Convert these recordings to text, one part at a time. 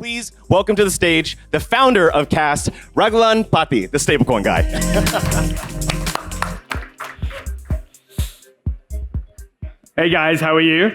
please welcome to the stage the founder of KAST, Raagulan Pathy, the stablecoin guy. Hey guys, how are you?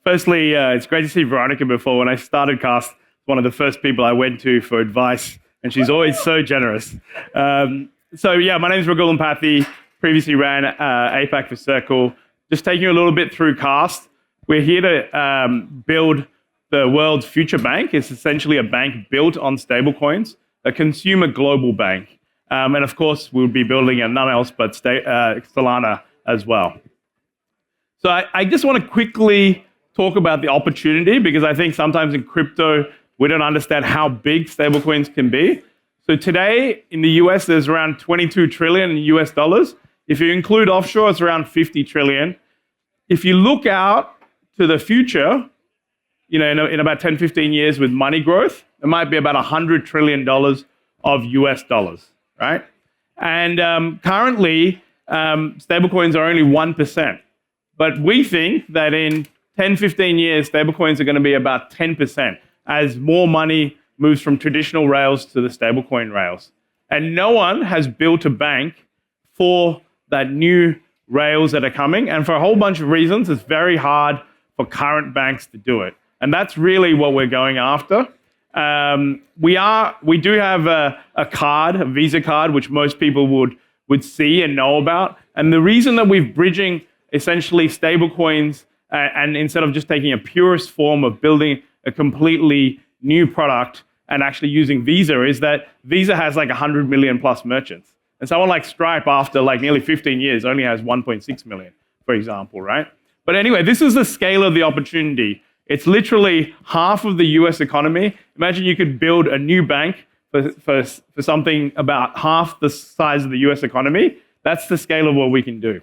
Firstly, it's great to see Veronica before. When I started KAST, one of the first people I went to for advice, and she's always so generous. My name is Raagulan Pathy, previously ran APAC for Circle. Just taking you a little bit through KAST. We're here to build the world's future bank. It's essentially a bank built on stablecoins, a consumer global bank. And of course, we'll be building none else but Solana as well. So I just want to quickly talk about the opportunity, because I think sometimes in crypto, we don't understand how big stablecoins can be. So today in the US, there's around 22 trillion in US dollars. If you include offshore, it's around 50 trillion. If you look out to the future, in about 10, 15 years with money growth, it might be about $100 trillion of US dollars, right? And currently, stablecoins are only 1%. But we think that in 10, 15 years, stablecoins are going to be about 10% as more money moves from traditional rails to the stablecoin rails. And no one has built a bank for that new rails that are coming. And for a whole bunch of reasons, it's very hard for current banks to do it. And that's really what we're going after. We do have a card, a Visa card, which most people would see and know about. And the reason that we're bridging essentially stablecoins and instead of just taking a purest form of building a completely new product and actually using Visa is that Visa has like 100 million plus merchants. And someone like Stripe, after like nearly 15 years, only has 1.6 million, for example, right? But anyway, this is the scale of the opportunity. It's literally half of the US economy. Imagine you could build a new bank for something about half the size of the US economy. That's the scale of what we can do.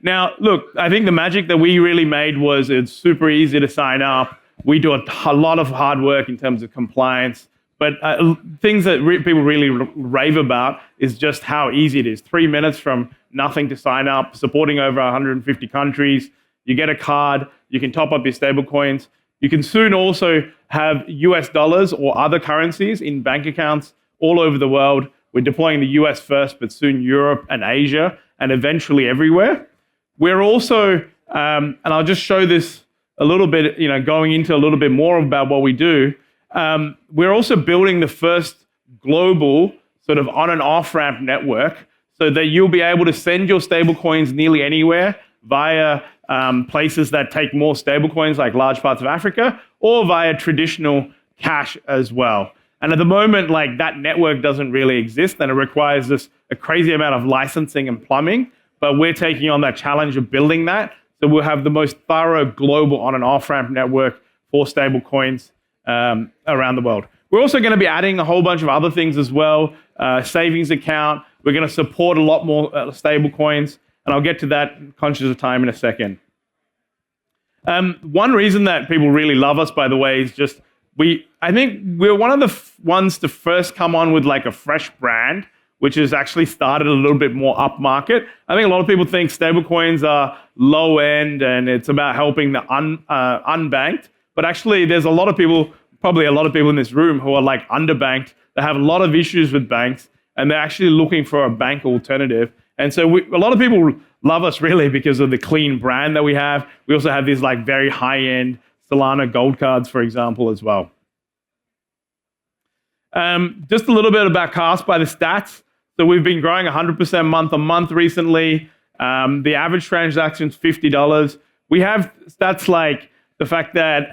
Now, look, I think the magic that we really made was it's super easy to sign up. We do a lot of hard work in terms of compliance. But things that people really rave about is just how easy it is. 3 minutes from nothing to sign up, supporting over 150 countries. You get a card, you can top up your stable coins. You can soon also have US dollars or other currencies in bank accounts all over the world. We're deploying the US first, but soon Europe and Asia, and eventually everywhere. We're also, and I'll just show this a little bit, going into a little bit more about what we do. We're also building the first global sort of on and off ramp network so that you'll be able to send your stable coins nearly anywhere via places that take more stable coins like large parts of Africa or via traditional cash as well. And at the moment, like that network doesn't really exist and it requires a crazy amount of licensing and plumbing, but we're taking on that challenge of building that. So we'll have the most thorough global on and off ramp network for stable coins around the world. We're also going to be adding a whole bunch of other things as well. Savings account. We're going to support a lot more stable coins, and I'll get to that conscious of time in a second. One reason that people really love us, by the way, is just I think we're one of the ones to first come on with like a fresh brand, which has actually started a little bit more upmarket. I think a lot of people think stablecoins are low end and it's about helping the unbanked. But actually, there's a lot of people, probably a lot of people in this room who are like underbanked. They have a lot of issues with banks, and they're actually looking for a bank alternative. And so a lot of people love us really because of the clean brand that we have. We also have these like very high-end Solana gold cards, for example, as well. Just a little bit about KAST by the stats. So we've been growing 100% month on month recently. The average transaction is $50. We have stats like the fact that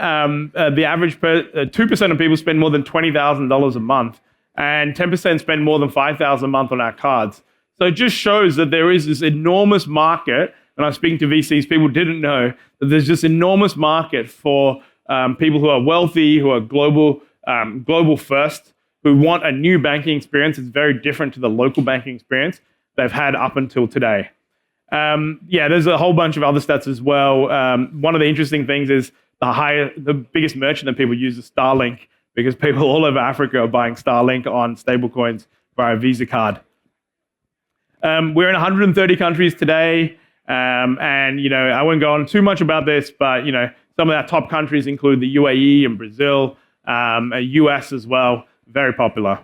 the average 2% of people spend more than $20,000 a month, and 10% spend more than $5,000 a month on our cards. So it just shows that there is this enormous market. When I was speaking to VCs, people didn't know that there's this enormous market for people who are wealthy, who are global first, who want a new banking experience. It's very different to the local banking experience they've had up until today. There's a whole bunch of other stats as well. One of the interesting things is the biggest merchant that people use is Starlink, because people all over Africa are buying Starlink on stablecoins via Visa card. We're in 130 countries today, and I won't go on too much about this, but Some of our top countries include the UAE and Brazil, US as well, very popular.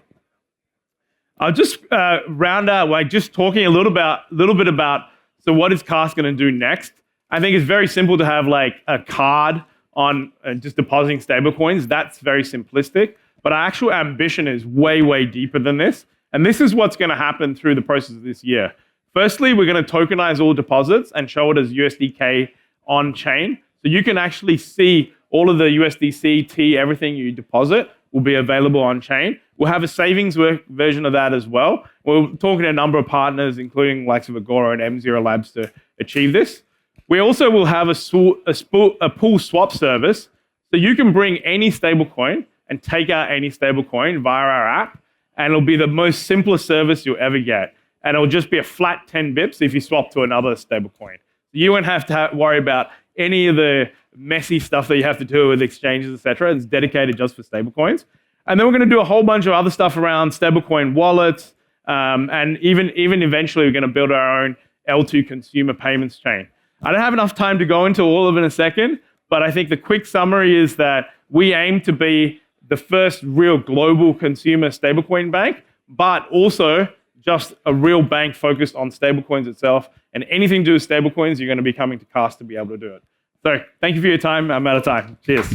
I'll just round out like just talking a little bit about so what is KAST going to do next. I think it's very simple to have like a card on just depositing stablecoins. That's very simplistic, but our actual ambition is way, way deeper than this. And this is what's going to happen through the process of this year. Firstly, we're going to tokenize all deposits and show it as USDK on chain. So you can actually see all of the USDC, T, everything you deposit will be available on chain. We'll have a savings version of that as well. We're talking to a number of partners, including likes of Agora and M0 Labs to achieve this. We also will have a pool swap service. So you can bring any stablecoin and take out any stablecoin via our app, and it'll be the most simplest service you'll ever get. And it'll just be a flat 10 bips if you swap to another stablecoin. You won't have to worry about any of the messy stuff that you have to do with exchanges, etc. It's dedicated just for stablecoins. And then we're going to do a whole bunch of other stuff around stablecoin wallets, and even eventually we're going to build our own L2 consumer payments chain. I don't have enough time to go into all of it in a second, but I think the quick summary is that we aim to be the first real global consumer stablecoin bank, but also just a real bank focused on stablecoins itself. And anything to do with stablecoins, you're going to be coming to KAST to be able to do it. So thank you for your time. I'm out of time. Cheers.